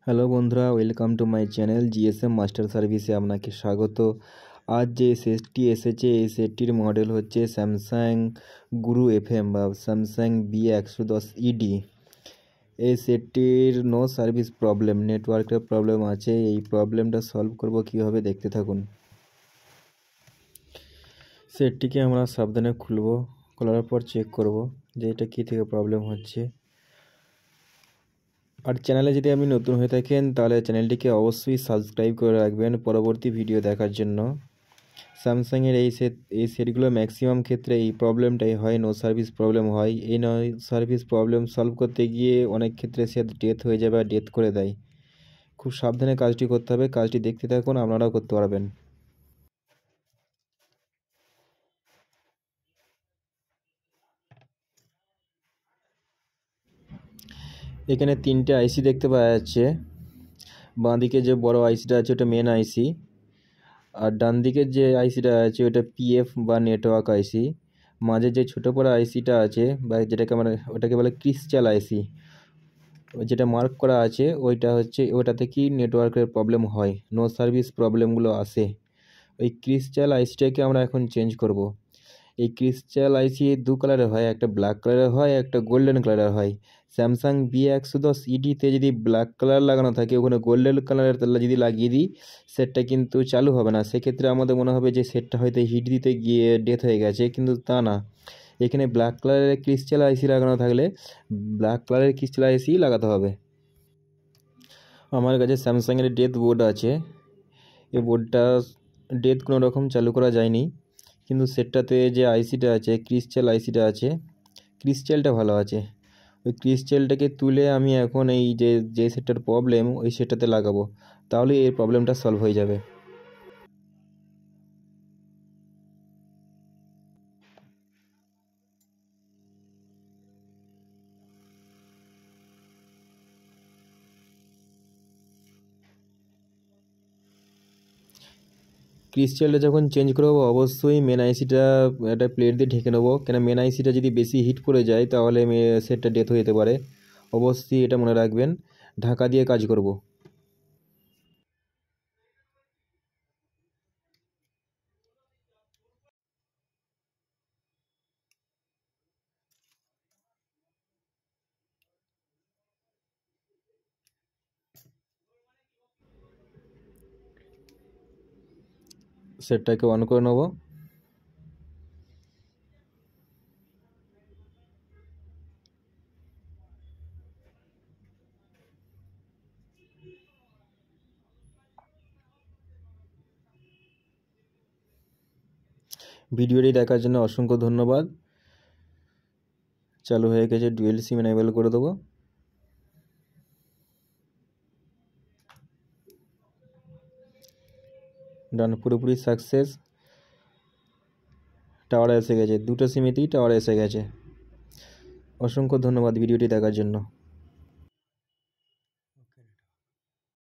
Hello বন্ধুরা, welcome to my channel GSM master সার্ভিসে আপনাকে স্বাগত। আজ যে সেটটি এসেছে এই সেটটির মডেল হচ্ছে স্যামসাং গুরু এফএম বা স্যামসাং B110 ED। এই সেটটির নো সার্ভিস প্রবলেম, নেটওয়ার্কের প্রবলেম আছে। এই প্রবলেমটা সলভ করব কীভাবে দেখতে থাকুন। সেটটিকে আমরা সাবধানে খুলব, খোলার পর চেক করব যে এটা কী থেকে প্রবলেম হচ্ছে। আর চ্যানেলে যদি আপনি নতুন হয়ে থাকেন তাহলে চ্যানেলটিকে অবশ্যই সাবস্ক্রাইব করে রাখবেন পরবর্তী ভিডিও দেখার জন্য। স্যামসাংয়ের এই সেটগুলো ম্যাক্সিমাম ক্ষেত্রে এই প্রবলেমটাই হয়, নো সার্ভিস প্রবলেম হয়। এই নো সার্ভিস প্রবলেম সলভ করতে গিয়ে অনেক ক্ষেত্রে সে ডেথ হয়ে যাবে আর ডেথ করে দেয়। খুব সাবধানে কাজটি করতে হবে। কাজটি দেখতে থাকুন, আপনারাও করতে পারবেন। এখানে তিনটে আইসি দেখতে পাওয়া যাচ্ছে। বাঁদিকে যে বড় আইসিটা আছে ওটা মেন আইসি, আর ডান দিকের যে আইসিটা আছে ওটা পিএফ বা নেটওয়ার্ক আইসি। মাঝে যে ছোটো বড়ো আইসিটা আছে বা ওটাকে বলে ক্রিস্টাল আইসি, যেটা মার্ক করা আছে ওইটা থেকেই নেটওয়ার্কের প্রবলেম হয়, নো সার্ভিস প্রবলেমগুলো আসে। ওই ক্রিস্টাল আইসিটাকে আমরা এখন চেঞ্জ করব। এই ক্রিস্টাল আইসি দু কালারের হয়, একটা ব্ল্যাক কালারের হয়, একটা গোল্ডেন কালারের হয়। স্যামসাং B110 ED-তে যদি ব্ল্যাক কালার লাগানো থাকে, ওখানে গোল্ডেন কালারের যদি লাগিয়ে দিই সেটটা কিন্তু চালু হবে না। সেক্ষেত্রে আমাদের মনে হবে যে সেটটা হয়তো হিট দিতে গিয়ে ডেথ হয়ে গেছে, কিন্তু তা না। এখানে ব্ল্যাক কালারের ক্রিস্টাল আইসি লাগানো থাকলে ব্ল্যাক কালারের ক্রিস্টাল আইসি লাগাতে হবে। আমার কাছে স্যামসাংয়ের ডেথ বোর্ড আছে। এই বোর্ডটা ডেথ কোনো রকম চালু করা যায়নি, কিন্তু সেটটাতে যে আইসিটা আছে, ক্রিস্টাল আইসিটা আছে, ক্রিস্টালটা ভালো আছে। ওই ক্রিস্টালটাকে তুলে আমি এখন এই যে সেটটার প্রবলেম ওই সেটটাতে লাগাবো, তাহলে এই প্রবলেমটা সলভ হয়ে যাবে। ক্রিস্টালটা যখন চেঞ্জ করবো অবশ্যই মেন আইসিটা একটা প্লেট দিয়ে ঢেকে নেবো, কেন মেন আইসিটা যদি বেশি হিট করে যায় তাহলে সেটটা ডেথ হয়ে যেতে পারে। অবশ্যই এটা মনে রাখবেন, ঢাকা দিয়ে কাজ করব। সেটটাকে অন করে নেব। ভিডিওটি দেখার জন্য অসংখ্য ধন্যবাদ। চালু হয়ে গেছে, ডুয়েল সিম এনেবল করে দেবো। ডান, পুরোপুরি সাকসেস। টাওয়ারে এসে গেছে, দুটো সিমেতেই টাওয়ারে এসে গেছে। অসংখ্য ধন্যবাদ ভিডিওটি দেখার জন্য।